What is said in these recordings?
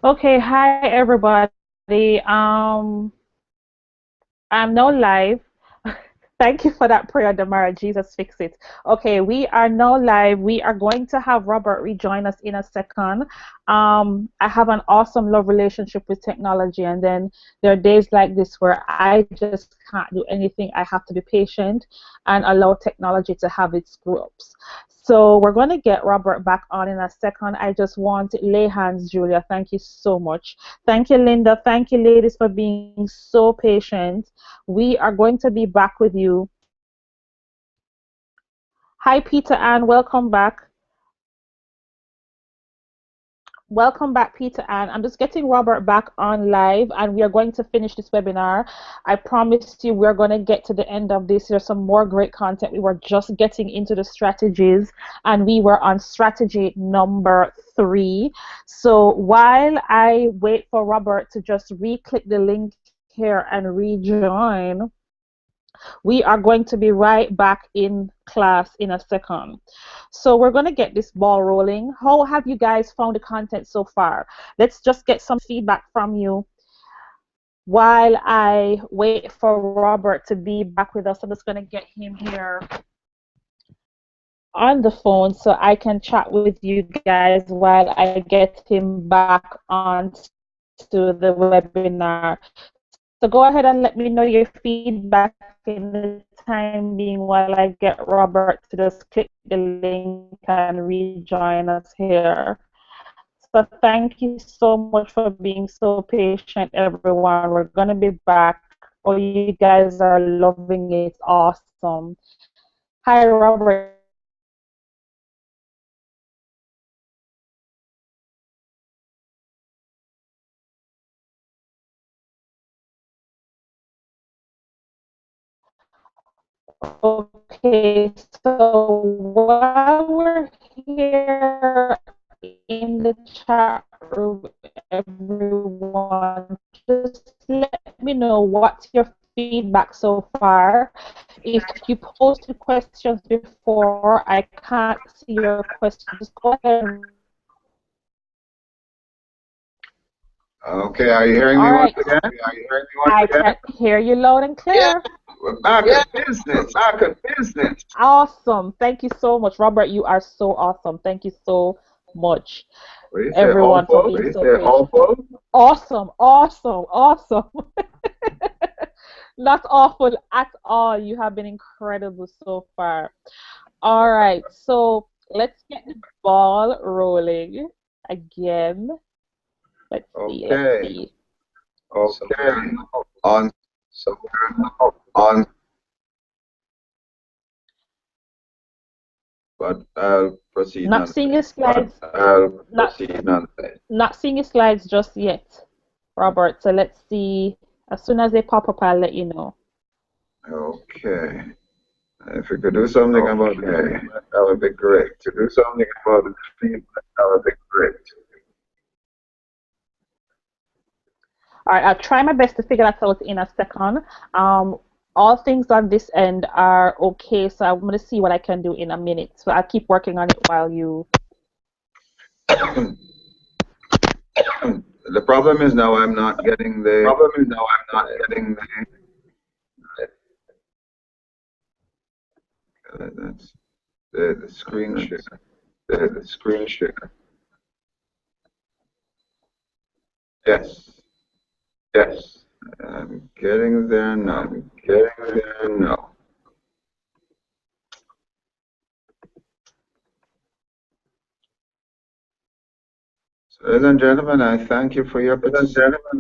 Okay, hi everybody. I'm now live. Thank you for that prayer, Damara. Jesus, fix it. Okay, we are now live. We are going to have Robert rejoin us in a second. I have an awesome love relationship with technology, and then there are days like this where I just can't do anything. I have to be patient and allow technology to have its groups. So we're going to get Robert back on in a second. I just want to lay hands, Julia. Thank you so much. Thank you, Linda. Thank you, ladies, for being so patient. We are going to be back with you. Hi, Peter Ann. Welcome back. Welcome back, Peter Ann. I'm just getting Robert back on live, and we are going to finish this webinar. I promised you we're going to get to the end of this. There's some more great content. We were just getting into the strategies, and we were on strategy number 3. So while I wait for Robert to just re-click the link here and rejoin, we are going to be right back in class in a second. So we're going to get this ball rolling. How have you guys found the content so far? Let's just get some feedback from you while I wait for Robert to be back with us. I'm just going to get him here on the phone so I can chat with you guys while I get him back onto the webinar. So go ahead and let me know your feedback in the time being while I get Robert to just click the link and rejoin us here. So thank you so much for being so patient, everyone. We're going to be back. Oh, you guys are loving it. Awesome. Hi, Robert. You can hear me? Okay, so while we're here in the chat room, everyone, just let me know what's your feedback so far. If you posted questions before, I can't see your question. Just go ahead and Okay, are you hearing all me once right. again? I can hear you loud and Yeah, clear. we're back at business. Back at business. Awesome. Thank you so much, Robert. You are so awesome. Thank you so much, What do you say? everyone, for Awful? being so patient. Awesome, awesome, awesome. Not awful at all. You have been incredible so far. All right, so let's get the ball rolling again. Let's see, let's Okay. see. Okay. On. So on. But I'll proceed Not seeing your nonetheless. slides, not not seeing your slides just yet, Robert. So let's see. As soon as they pop up, I'll let you know. Okay. If you could do something about the feedback, that would be great. To do something about the feedback, that would be great. All right, I'll try my best to figure that out in a second. Um, all things on this end are okay, so I'm gonna see what I can do in a minute. So I'll keep working on it while you. The problem is now I'm not getting that's the screen share. The screen share. Yes. Yes. I'm getting there now. So, ladies and gentlemen, I thank you for your participation.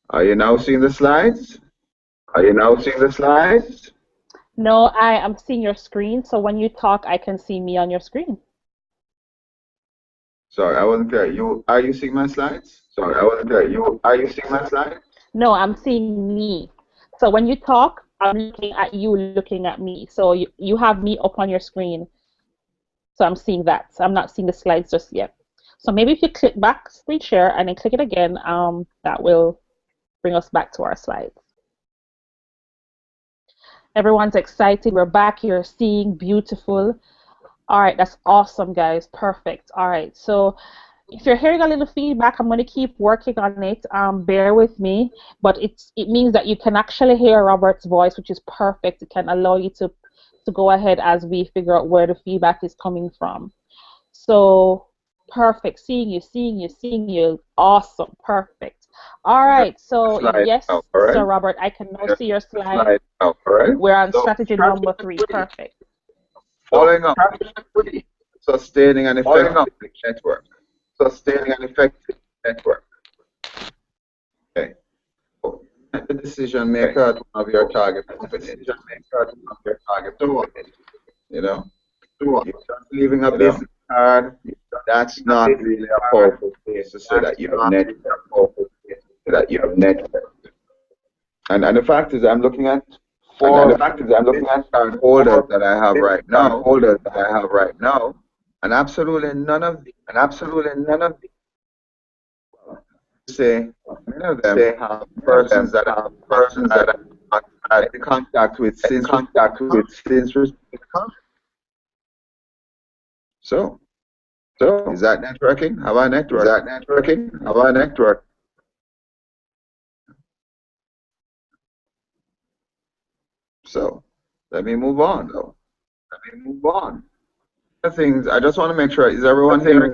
Are you now seeing the slides? No, I am seeing your screen, so when you talk, I can see me on your screen. Sorry, I wasn't clear. Are you seeing my slides? No, I'm seeing me. So when you talk, I'm looking at you looking at me. So you have me up on your screen. So I'm seeing that. So I'm not seeing the slides just yet. So maybe if you click back screen share and then click it again, that will bring us back to our slides. Everyone's excited. We're back. You're seeing beautiful. All right, that's awesome, guys. Perfect. All right, so if you're hearing a little feedback, I'm going to keep working on it. Bear with me, but it means that you can actually hear Robert's voice, which is perfect. It can allow you to go ahead as we figure out where the feedback is coming from. So perfect. Seeing you, seeing you. Awesome. Perfect. All Yeah, right. So slide now, yes, all Sir right? Robert, I can now Yeah, see your slide. slide now, all right? We're on So, strategy number three. strategy Perfect. following up, sustaining an effective network. Sustaining an effective network. Okay. So, the decision maker at one of your target companies. Decision maker at one of your target companies. You know, you're just leaving a business card. That's not really a powerful place to say that you have network. And the fact is, I'm looking at four business card holders that I have right now. And absolutely none of them say, many of them have persons that I've not had contact with since. So, is that networking? Have I networked? So, let me move on though. The things I just want to make sure, is everyone hearing?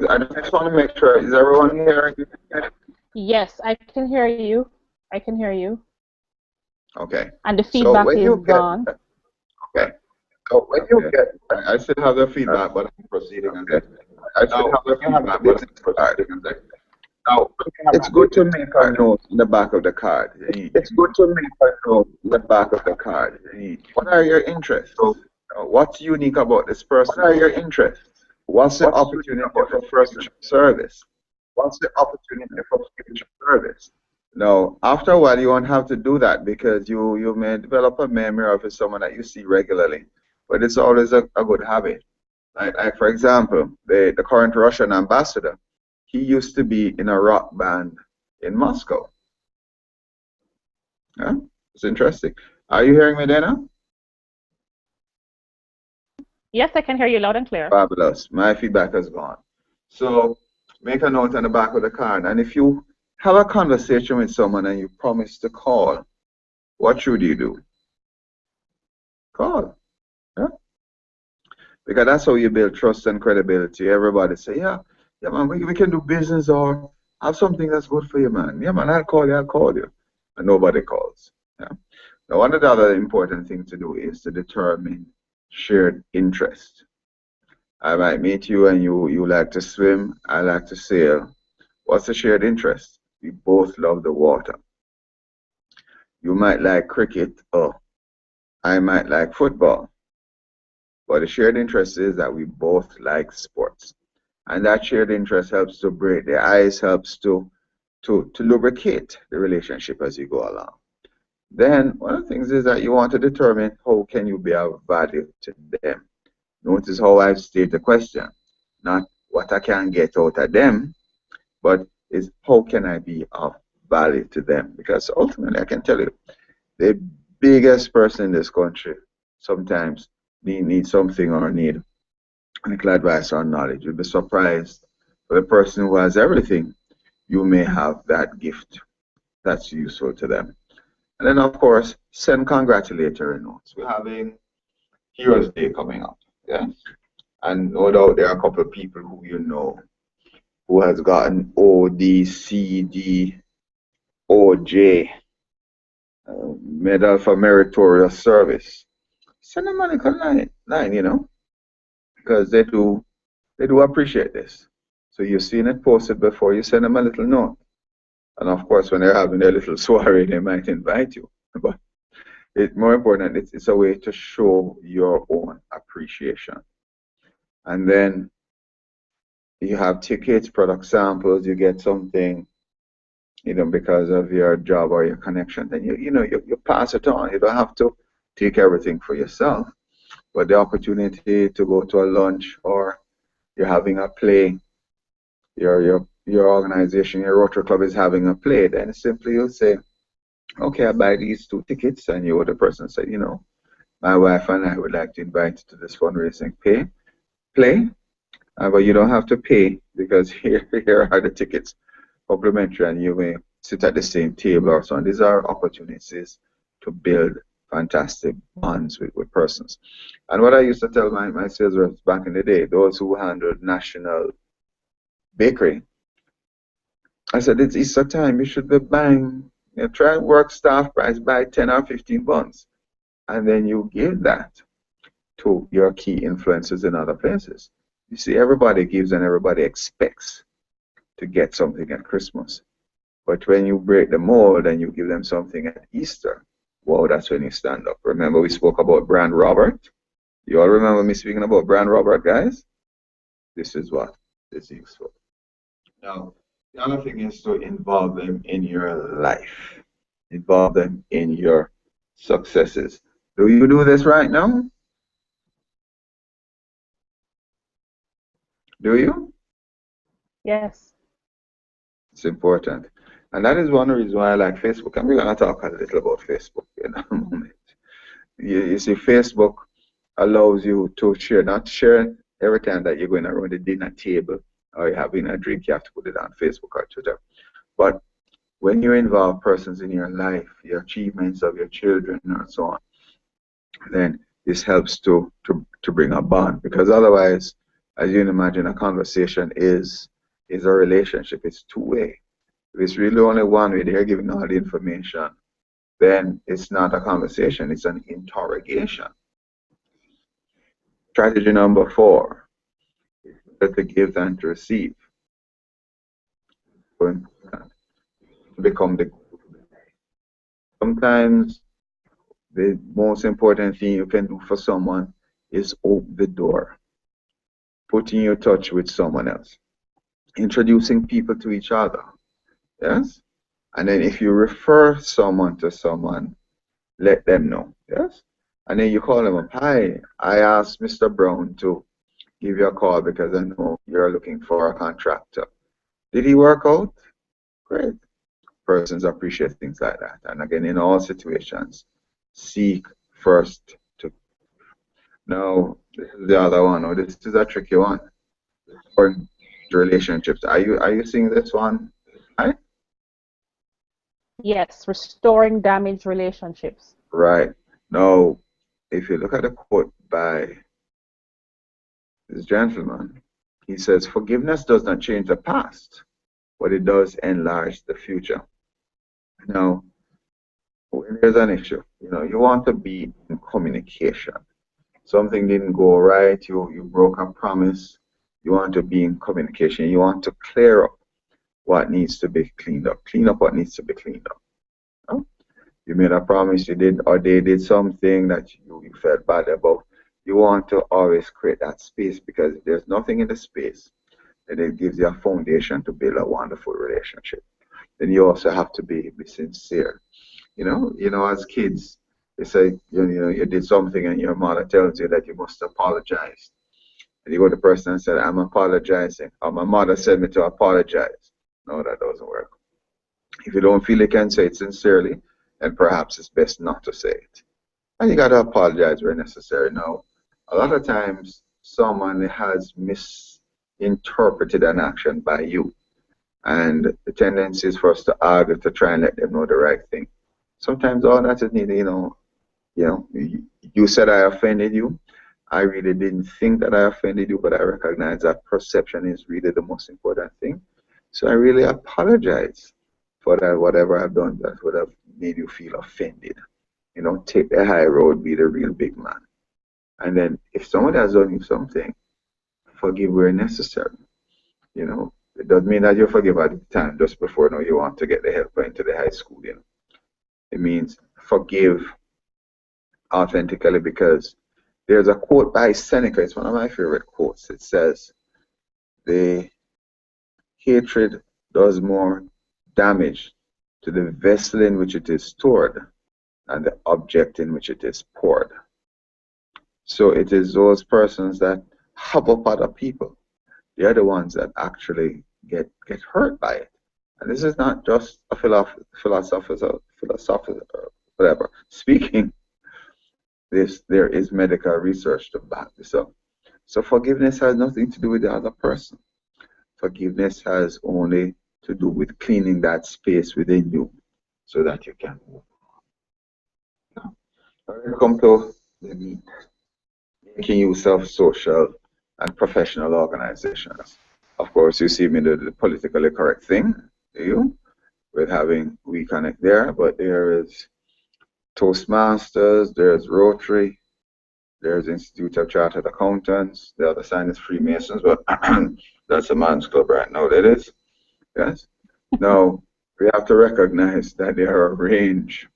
Yes, I can hear you. I can hear you. Okay. And the So feedback when is you get, gone. okay. So when you get, I still have the feedback, but I'm proceeding as I now, when you have a business card, now it's good to make a note in the back of the card. What are your interests? What's unique about this person? What's the opportunity for future service? Now, after a while, you won't have to do that because you may develop a memory of someone that you see regularly. But it's always a good habit. Like for example, the current Russian ambassador, he used to be in a rock band in Moscow. Yeah, it's interesting. Are you hearing me, Dana? Yes, I can hear you loud and clear. Fabulous. My feedback has gone. So make a note on the back of the card. And if you have a conversation with someone and you promise to call, what should you do? Call. Yeah? Because that's how you build trust and credibility. Everybody say, yeah, man, we can do business or have something that's good for you, man. Yeah, man, I'll call you. And nobody calls. Yeah. Now, one of the other important things to do is to determine shared interest. I might meet you and you like to swim, I like to sail. What's the shared interest? We both love the water. You might like cricket, or I might like football. But the shared interest is that we both like sports. And that shared interest helps to break the ice, helps to lubricate the relationship as you go along. Then one of the things is that you want to determine how can you be of value to them. Notice how I've stated the question, not what I can get out of them, but is how can I be of value to them? Because ultimately I can tell you, the biggest person in this country sometimes need something or need clinical advice or knowledge. You'll be surprised for the person who has everything, you may have that gift that's useful to them. And then, of course, send congratulatory notes. We're having Heroes Day coming up, yeah? And no doubt there are a couple of people who you know who has gotten O, D, C, D, O, J, Medal for Meritorious Service. Send them a little line, you know, because they do appreciate this. So you've seen it posted before, you send them a little note. And of course, when they're having their little soiree, they might invite you. But it's more important, it's a way to show your own appreciation. And then you have tickets, product samples, you get something, you know, because of your job or your connection. Then you pass it on. You don't have to take everything for yourself. But the opportunity to go to a lunch or you're having a play, your organization, your Rotary Club is having a play, then simply you'll say, okay, I buy these 2 tickets, and you, the person said, you know, my wife and I would like to invite you to this fundraising pay. play, but you don't have to pay because here are the tickets complimentary and you may sit at the same table or so on. These are opportunities to build fantastic bonds with persons. And what I used to tell my sales reps back in the day, those who handled National Bakery, I said, it's Easter time, you should be buying, try and work staff price, buy 10 or 15 buns. And then you give that to your key influencers in other places. You see, everybody gives and everybody expects to get something at Christmas. But when you break the mold and you give them something at Easter, wow, that's when you stand up. Remember we spoke about Brand Robert? You all remember me speaking about Brand Robert, guys? This is what is useful. Now, the other thing is to involve them in your life. Involve them in your successes. Do you do this right now? Do you? Yes. It's important. And that is one reason why I like Facebook. And we're going to talk a little about Facebook in a moment. You see, Facebook allows you to share, not share every time that you're going around the dinner table or you're having a drink, you have to put it on Facebook or Twitter. But when you involve persons in your life, your achievements of your children and so on, then this helps to bring a bond. Because otherwise, as you can imagine, a conversation is a relationship. It's two-way. If it's really only one way, they're giving all the information, then it's not a conversation, it's an interrogation. Strategy number 4 is to give and to receive. Become the sometimes the most important thing you can do for someone is open the door, putting you in touch with someone else, introducing people to each other. Yes? And then if you refer someone to someone, let them know. Yes? And then you call them up. Hi, I asked Mr. Brown to give you a call because I know you're looking for a contractor. Did he work out? Great. Persons appreciate things like that. And again, in all situations, seek first to. Now, this is the other one. Oh, this is a tricky one. For relationships. Are you seeing this one? Right? Yes, restoring damaged relationships. Right. Now, if you look at the quote by this gentleman, he says, forgiveness does not change the past, but it does enlarge the future. Now, when there's an issue, you want to be in communication. Something didn't go right, you broke a promise, you want to be in communication. You want to clear up what needs to be cleaned up. Clean up what needs to be cleaned up. You made a promise, you did, or they did something that you felt bad about. You want to always create that space because if there's nothing in the space, then it gives you a foundation to build a wonderful relationship. Then you also have to be sincere. As kids, they say, you did something and your mother tells you that you must apologize. And you go to the person and say, I'm apologizing. Or my mother said me to apologize. No, that doesn't work. If you don't feel you can say it sincerely, then perhaps it's best not to say it. And you got to apologize where necessary. Now, a lot of times someone has misinterpreted an action by you. And the tendency is for us to argue to try and let them know the right thing. Sometimes all that is needed, you said I offended you. I really didn't think that I offended you, but I recognize that perception is really the most important thing. So I really apologize for that, whatever I've done that would have made you feel offended. Take the high road, be the real big man. And then if somebody has done you something, forgive where necessary. It doesn't mean that you forgive at the time just before you want to get the helper into the high school. It means forgive authentically, because there's a quote by Seneca. It's one of my favorite quotes. It says, the hatred does more damage to the vessel in which it is stored than the object in which it is poured. So it is those persons that hop up other people. They are the ones that actually get hurt by it. And this is not just a philosopher, whatever, speaking. There is medical research to back this up. So forgiveness has nothing to do with the other person. Forgiveness has only to do with cleaning that space within you so that you can move on. Now, when it comes to the meat, making use of social and professional organizations. Of course, you see me do the politically correct thing, do you? With having We Connect there, but there is Toastmasters, there's Rotary, there's Institute of Chartered Accountants, the other side is Freemasons, but that's a man's club right now, that is. Yes. Now, we have to recognize that there are a range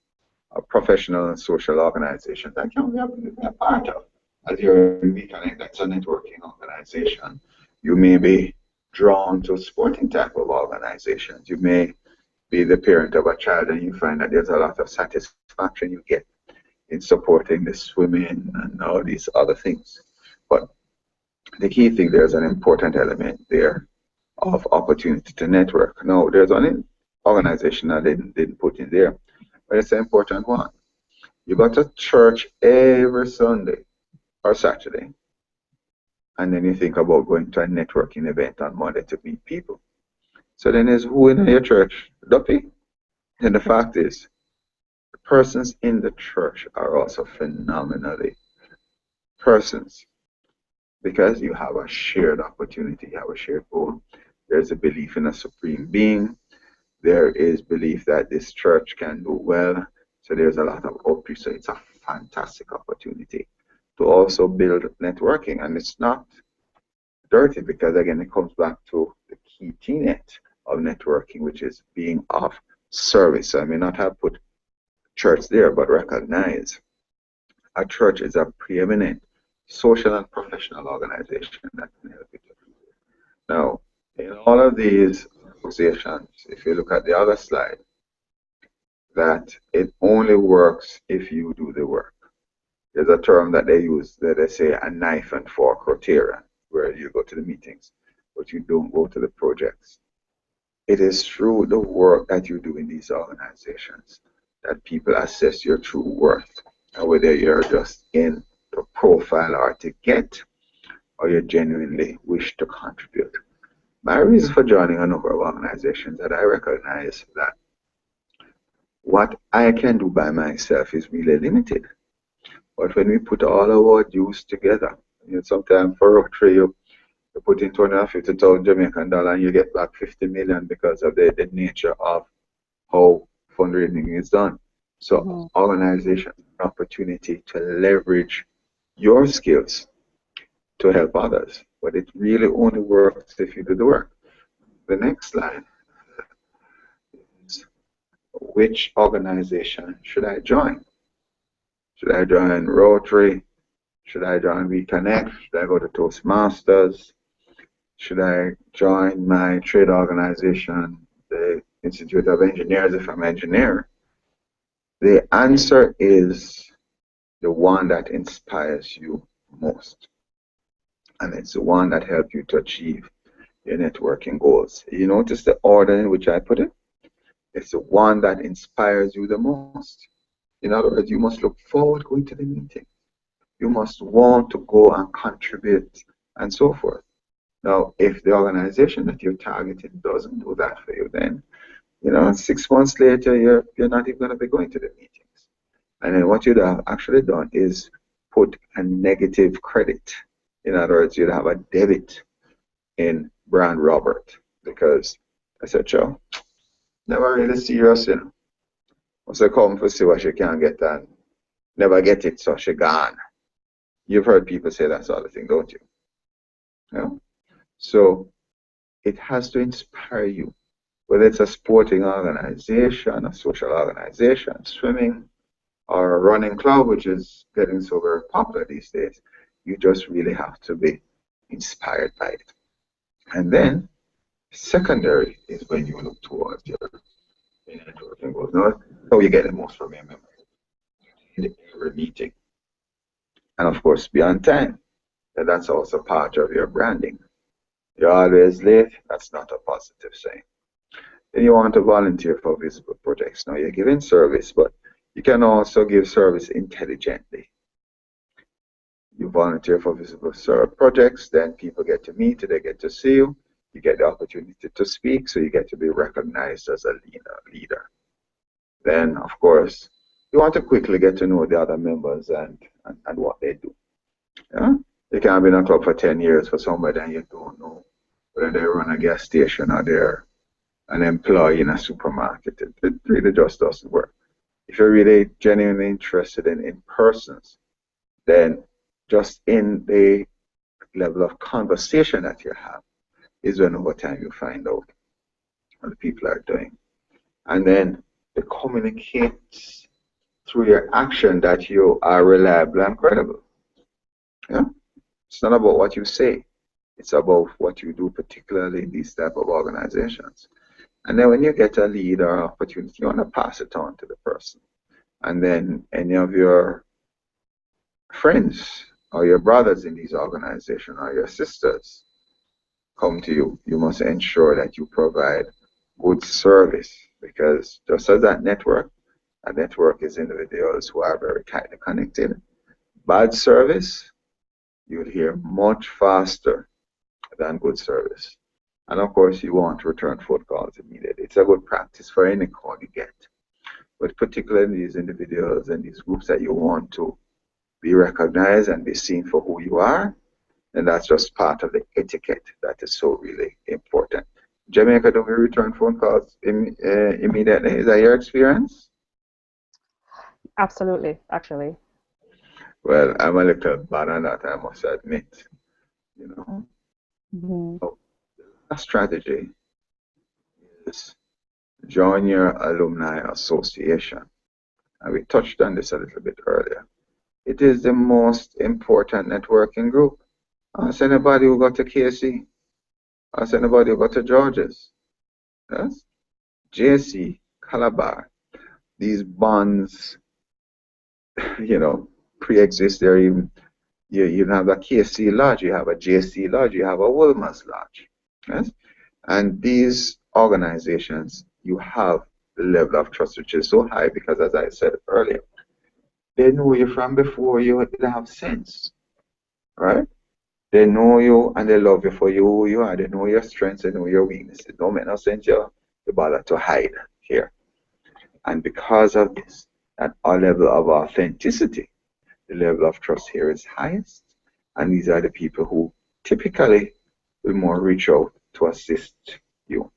of professional and social organizations that can be a part of. As you're in We Connect, that's a networking organization. You may be drawn to sporting type of organizations. You may be the parent of a child and you find that there's a lot of satisfaction you get in supporting the swimming and all these other things. But the key thing, there's an important element there of opportunity to network. Now, there's one organization I didn't put in there, but it's an important one. You go to church every Sunday or Saturday, and then you think about going to a networking event on Monday to meet people. So then there's who in your church? Duppy. And the fact is, the persons in the church are also phenomenally persons because you have a shared opportunity, you have a shared goal. There's a belief in a supreme being. There is belief that this church can do well. So there's a lot of outreach. So it's a fantastic opportunity to also build networking. And it's not dirty because, again, it comes back to the key tenet of networking, which is being of service. So I may not have put church there, but recognize a church is a preeminent social and professional organization that can help you. Now, in all of these associations, if you look at the other slide, that it only works if you do the work. There's a term that they use that they say a knife and fork Rotarian, where you go to the meetings, but you don't go to the projects. It is through the work that you do in these organizations that people assess your true worth, and whether you're just in to profile or to get, or you genuinely wish to contribute. My reason for joining a number of organizations that I recognize that what I can do by myself is really limited. But when we put all our dues together, sometimes for Rotary, you put in 250,000 Jamaican dollars and you get back 50 million because of the nature of how fundraising is done. So organization opportunity to leverage your skills to help others, but it really only works if you do the work. The next slide is, which organization should I join? Should I join Rotary? Should I join We Connect? Should I go to Toastmasters? Should I join my trade organization, the Institute of Engineers, if I'm an engineer? The answer is the one that inspires you most. And it's the one that helps you to achieve your networking goals. You notice the order in which I put it? It's the one that inspires you the most. In other words, you must look forward to going to the meeting. You must want to go and contribute and so forth. Now, if the organization that you're targeting doesn't do that for you, then 6 months later, you're not even going to be going to the meetings. And then what you'd have actually done is put a negative credit. In other words, you'd have a debit in Brand Robert because I said, Joe, never really serious, Once I come for see what she can get and never get it, so she gone. You've heard people say that sort of thing, don't you? So it has to inspire you. Whether it's a sporting organization, a social organization, swimming, or a running club, which is getting so very popular these days, you just really have to be inspired by it. And then, secondary is when you look towards your networking goals. Now, how you get the most from your members in every meeting. And of course, be on time. And that's also part of your branding. You're always late, that's not a positive sign. Then you want to volunteer for visible projects. Now, you're giving service, but you can also give service intelligently. You volunteer for visible service projects, then people get to meet you, they get to see you, you get the opportunity to speak, so you get to be recognized as a leader. Then, of course, you want to quickly get to know the other members and what they do. Yeah? You can't be in a club for 10 years for somebody and you don't know whether they run a gas station or they're an employee in a supermarket. It really just doesn't work. If you're really genuinely interested in persons, then just in the level of conversation that you have is when over time you find out what the people are doing. And then it communicates through your action that you are reliable and credible. Yeah? It's not about what you say. It's about what you do, particularly in these type of organizations. And then when you get a lead or opportunity, you want to pass it on to the person. And then any of your friends or your brothers in these organizations or your sisters come to you, you must ensure that you provide good service, because just as a network is individuals who are very tightly connected. Bad service, you'll hear much faster than good service. And of course, you want to return phone calls immediately. It's a good practice for any call you get. But particularly these individuals and these groups that you want to be recognized and be seen for who you are, and that's just part of the etiquette that is so really important. Jamaica, do we return phone calls immediately? Is that your experience? Absolutely, actually. Well, I'm a little bad on that, I must admit. You know, Mm-hmm. so a strategy is join your alumni association. And we touched on this a little bit earlier. It is the most important networking group. Ask anybody who got to KC. Ask anybody who got to George's. Yes? JC, Calabar. These bonds, pre-exist there. You have a KC Lodge, you have a JC Lodge, you have a Wilmer's Lodge. Yes? And these organizations, you have the level of trust which is so high because, as I said earlier, they know you from before you didn't have sense, right? They know you and they love you for who you are. They know your strengths, they know your weaknesses. It don't make no sense you bother to hide here. And because of this, at our level of authenticity, the level of trust here is highest. And these are the people who typically will more reach out to assist you.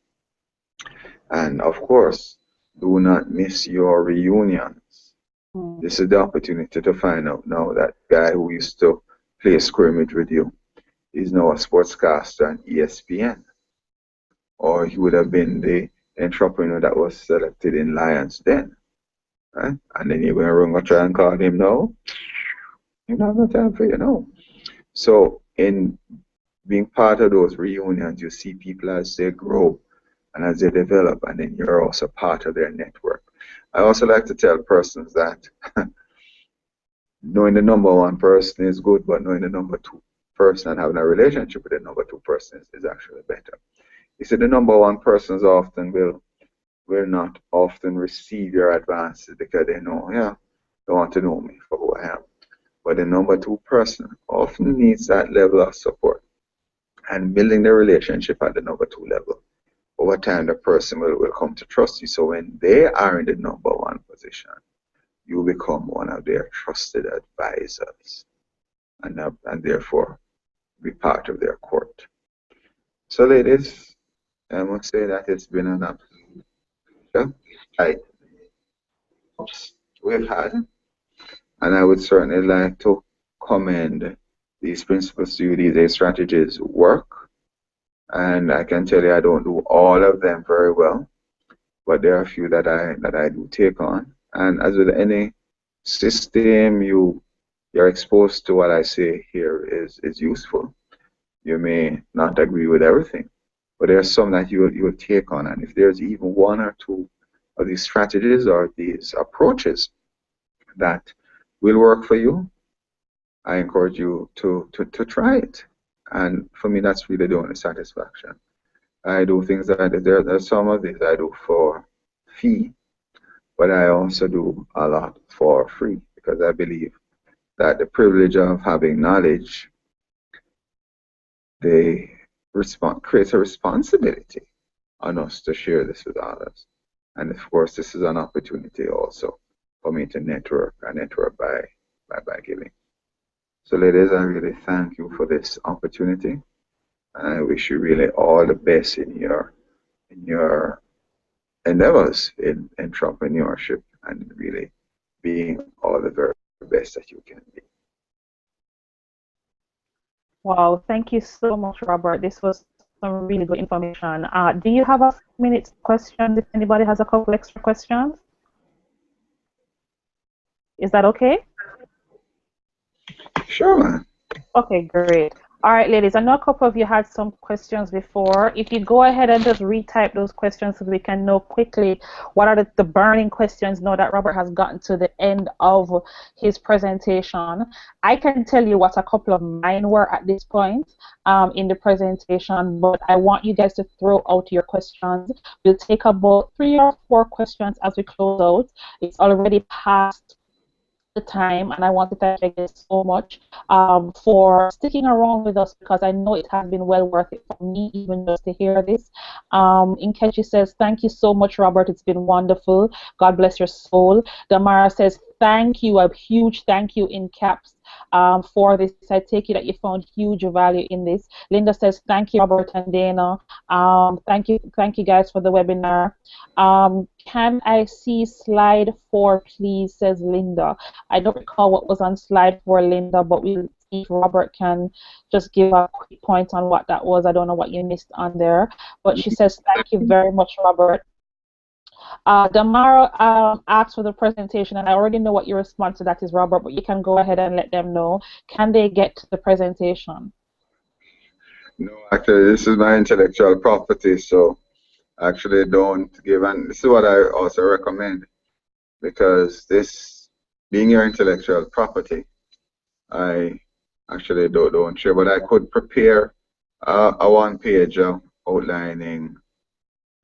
And of course, do not miss your reunions. This is the opportunity to find out now that guy who used to play scrimmage with you is now a sportscaster on ESPN. Or he would have been the entrepreneur that was selected in Lions Den. Right? And then you're going to run and try and call him now. You don't have no time for you now. So in being part of those reunions, you see people as they grow and as they develop, and then you're also part of their network. I also like to tell persons that knowing the number one person is good, but knowing the number two person and having a relationship with the number two person is actually better. You see, the number one persons often will not often receive your advances because they know, they want to know me for who I am. But the number two person often needs that level of support. And building the relationship at the number two level, over time the person will come to trust you. So when they are in the number one position, you become one of their trusted advisors and therefore be part of their court. So ladies, I must say that it's been an absolute pleasure we've had. And I would certainly like to commend these principles to you. These strategies work. And I can tell you I don't do all of them very well, but there are a few that I do take on. And as with any system, you're exposed to what I say here is useful. You may not agree with everything, but there are some that you will take on. And if there's even one or two of these strategies or these approaches that will work for you, I encourage you to try it. And for me, that's really the only satisfaction. I do things that there are some of these I do for fee, but I also do a lot for free because I believe that the privilege of having knowledge, they creates a responsibility on us to share this with others. And of course, this is an opportunity also for me to network. I network by giving. So ladies, I really thank you for this opportunity. And I wish you really all the best in your endeavors in entrepreneurship and really being all the very best that you can be. Wow, thank you so much, Robert. This was some really good information. Do you have a few minutes questions if anybody has a couple extra questions? Is that okay? Sure, man. Okay, great. All right, ladies, I know a couple of you had some questions before. If you go ahead and just retype those questions so we can know quickly what are the burning questions now that Robert has gotten to the end of his presentation. I can tell you what a couple of mine were at this point in the presentation, but I want you guys to throw out your questions. We'll take about 3 or 4 questions as we close out. It's already past the time, and I want to thank you again so much for sticking around with us, because I know it has been well worth it for me even just to hear this. Nkechi says, thank you so much, Robert. It's been wonderful. God bless your soul. Damara says, thank you, a huge thank you in caps for this. I take it that you found huge value in this. Linda says, thank you, Robert and Dana. Thank you guys for the webinar. Can I see slide 4, please, says Linda. I don't recall what was on slide 4, Linda, but we'll see if Robert can just give a quick point on what that was. I don't know what you missed on there, but she says, thank you very much, Robert. Damara asked for the presentation, and I already know what your response to that is, Robert, but you can go ahead and let them know. Can they get to the presentation? No, actually, this is my intellectual property, so actually don't give, and this is what I also recommend, because this being your intellectual property, I actually don't share, but I could prepare a one-page outlining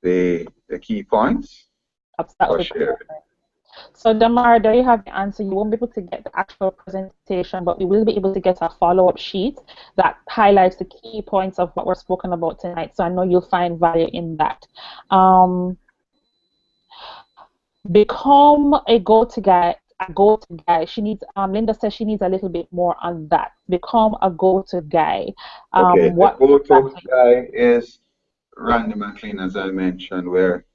the key points. So Damara, there you have the answer. You won't be able to get the actual presentation, but we will be able to get a follow-up sheet that highlights the key points of what we're spoken about tonight. So I know you'll find value in that. Become a go-to guy. She needs. Linda says she needs a little bit more on that. Become a go-to guy. Okay, the go-to guy is Randy McLean, as I mentioned, where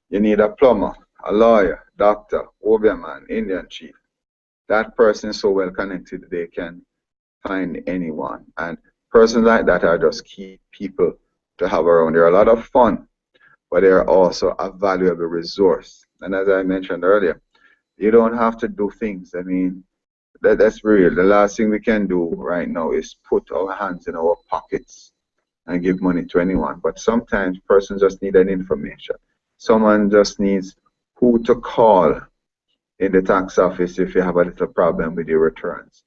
you need a plumber, a lawyer, doctor, Obeah man, Indian chief. That person is so well connected they can find anyone. And persons like that are just key people to have around. They're a lot of fun, but they're also a valuable resource. And as I mentioned earlier, you don't have to do things. I mean, that's real. The last thing we can do right now is put our hands in our pockets and give money to anyone. But sometimes persons just need an information. Someone just needs who to call in the tax office if you have a little problem with your returns.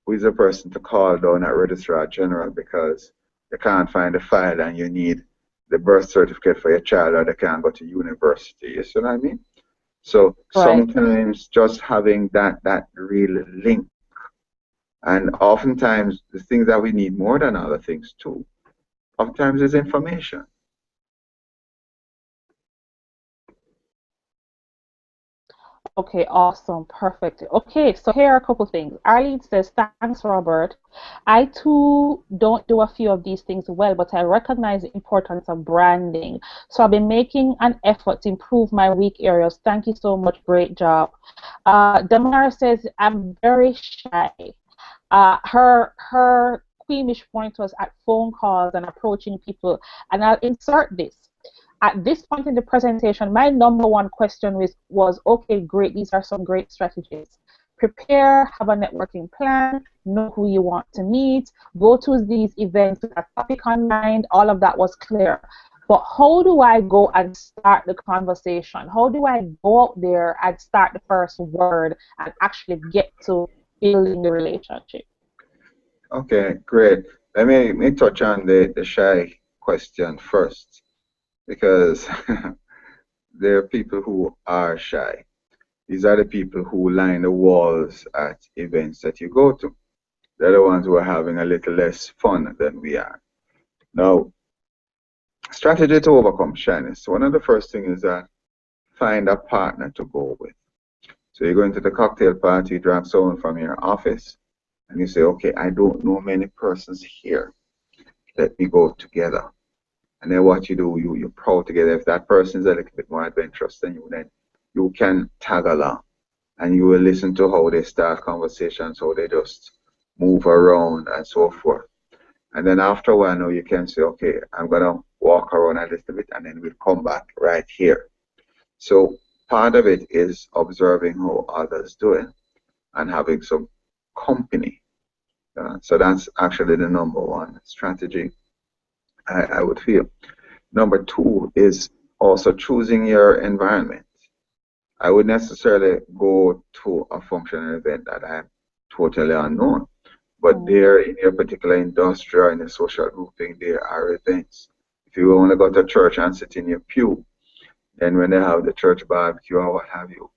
Who is the person to call down at Registrar General because you can't find the file and you need the birth certificate for your child, or they can't go to university. You see what I mean? So sometimes just having that real link, and oftentimes the things that we need more than other things too, oftentimes is information. Okay, awesome, perfect. Okay, so here are a couple things. Arlene says, thanks, Robert. I too don't do a few of these things well, but I recognize the importance of branding. So I've been making an effort to improve my weak areas. Thank you so much, great job. Damara says, I'm very shy. Her squeamish point was at phone calls and approaching people, and I'll insert this. At this point in the presentation, my #1 question was, okay, great, these are some great strategies. Prepare, have a networking plan, know who you want to meet, go to these events with a topic on mind, all of that was clear. But how do I go and start the conversation? How do I go out there and start the first word and actually get to building the relationship? Okay, great. Let me touch on the shy question first, because there are people who are shy. These are the people who line the walls at events that you go to. They're the ones who are having a little less fun than we are. Now, strategy to overcome shyness. One of the first things is that find a partner to go with. So you're going to the cocktail party, you grab someone from your office, and you say, okay, I don't know many persons here. Let me go together. And then what you do, you prowl together. If that person is a little bit more adventurous than you, then you can tag along and you will listen to how they start conversations, how they just move around and so forth. And then after a while, now you can say, okay, I'm going to walk around a little bit and then we'll come back right here. So part of it is observing how others do it and having some company. So that's actually the number one strategy I would feel. Number two is also choosing your environment. I would necessarily go to a functional event that I'm totally unknown, but there in your particular industry or in a social grouping, there are events. If you only go to church and sit in your pew, then when they have the church barbecue or what have you,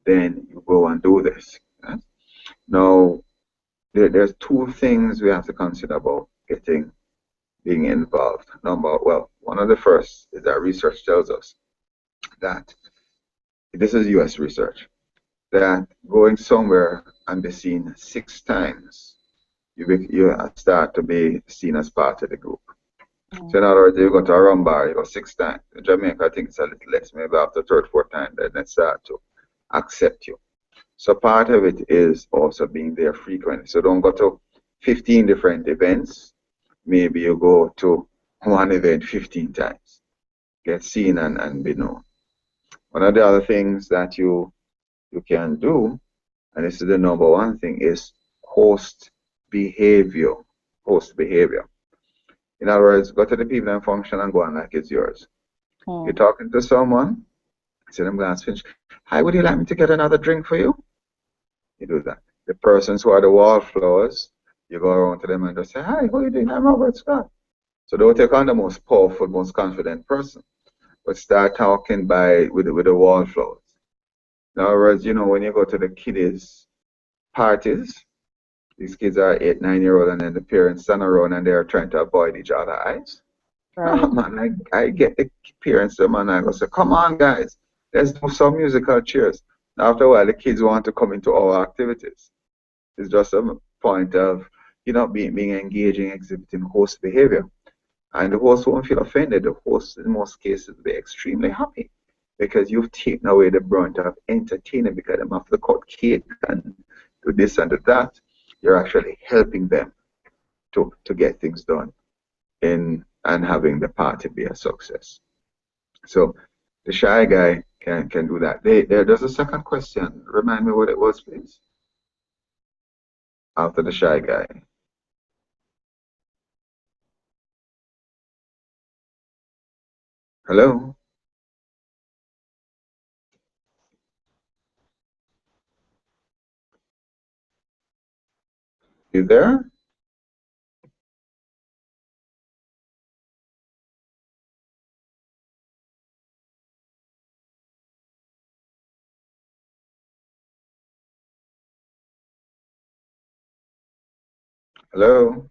then you go and do this. Right? Now, there's two things we have to consider about being involved. One of the first is that research tells us that this is US research that going somewhere and be seen 6 times, you start to be seen as part of the group. So in other words, you go to a rum bar, you go 6 times. In Jamaica, I think it's a little less, maybe after third, fourth time, then they start to accept you. So part of it is also being there frequently. So don't go to 15 different events. Maybe you go to one event 15 times. Get seen and be known. One of the other things that you can do, and this is the number one thing, is host behavior. Host behavior. In other words, go to the people and function and go on like it's yours. You're talking to someone, say them glass finish. Hi, would you like me to get another drink for you? You do that. The persons who are the wallflowers, you go around to them and just say, hi, how are you doing? I'm Robert Scott. So don't take on the most powerful, most confident person, but start talking with the wallflowers. In other words, when you go to the kiddies' parties, these kids are 8, 9 year old, and then the parents stand around and they're trying to avoid each other's eyes. Right. Oh, man, I get the parents, them, and I go say, come on, guys, let's do some musical chairs. After a while, the kids want to come into our activities. It's just a point of, being engaging, exhibiting host behavior. And the host won't feel offended. The host, in most cases, will be extremely happy because you've taken away the brunt of entertaining because they have to cut cake and do this and do that. You're actually helping them to get things done and having the party be a success. So the shy guy can do that. There's a second question. Remind me what it was, please. After the shy guy. Hello? You there? Hello?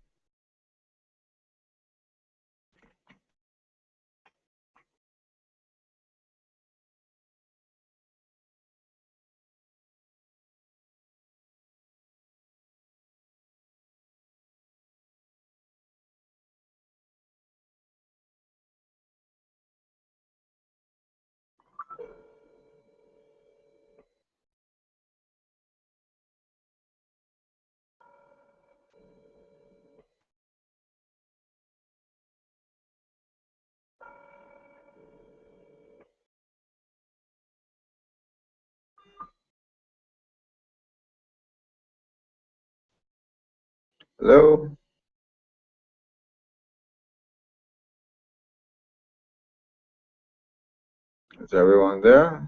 Hello? Is everyone there?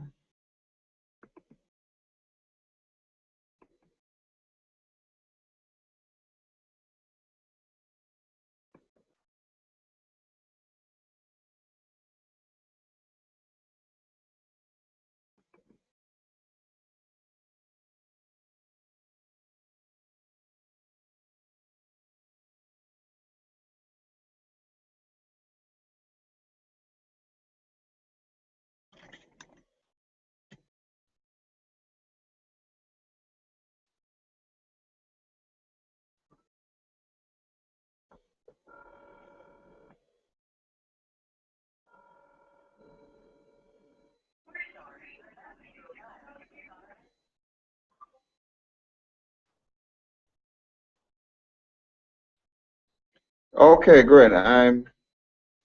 Okay, great. I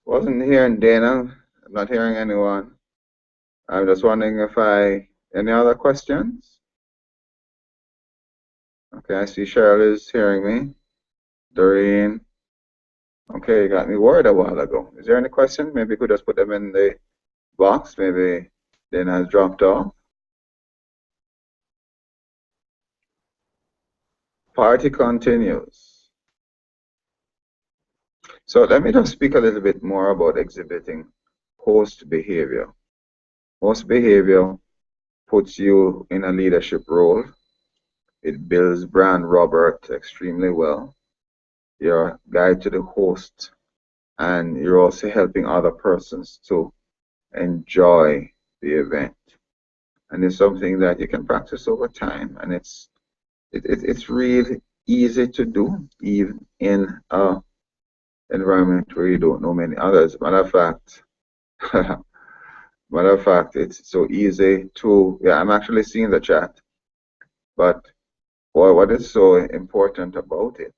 wasn't hearing Dana. I'm not hearing anyone. I'm just wondering if any other questions? Okay, I see Cheryl is hearing me. Doreen. Okay, you got me worried a while ago. Is there any question? Maybe you could just put them in the box. Maybe Dana has dropped off. Party continues. So let me just speak a little bit more about exhibiting host behavior. Host behavior puts you in a leadership role. It builds brand Robert extremely well. You're a guide to the host, and you're also helping other persons to enjoy the event. And it's something that you can practice over time, and it's really easy to do, even in an environment where you don't know many others. Matter of fact, it's so easy to, yeah, I'm actually seeing the chat, but what is so important about it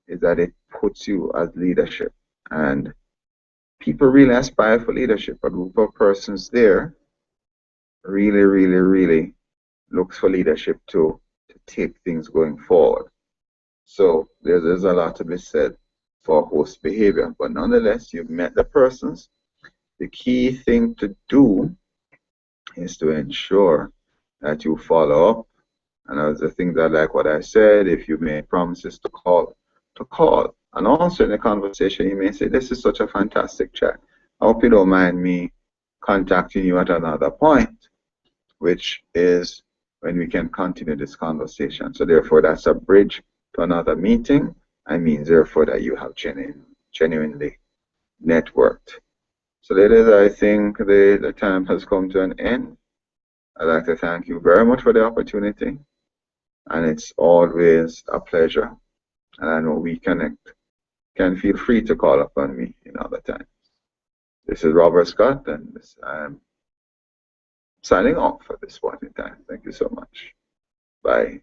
is that it puts you as leadership. And people really aspire for leadership. A group of persons there really, really, really looks for leadership to take things going forward. So there's a lot to be said for host behavior. But nonetheless, you've met the persons. The key thing to do is to ensure that you follow up. And that's the things I like what I said. If you make promises to call, to call. And also in the conversation, you may say, this is such a fantastic chat. I hope you don't mind me contacting you at another point, which is when we can continue this conversation. So therefore, that's a bridge to another meeting. I mean, therefore, that you have genuinely networked. So ladies, I think the time has come to an end. I'd like to thank you very much for the opportunity. And it's always a pleasure. And I know we connect. Can feel free to call upon me in other times. This is Robert Scott, and I'm signing off at this point in time. Thank you so much. Bye.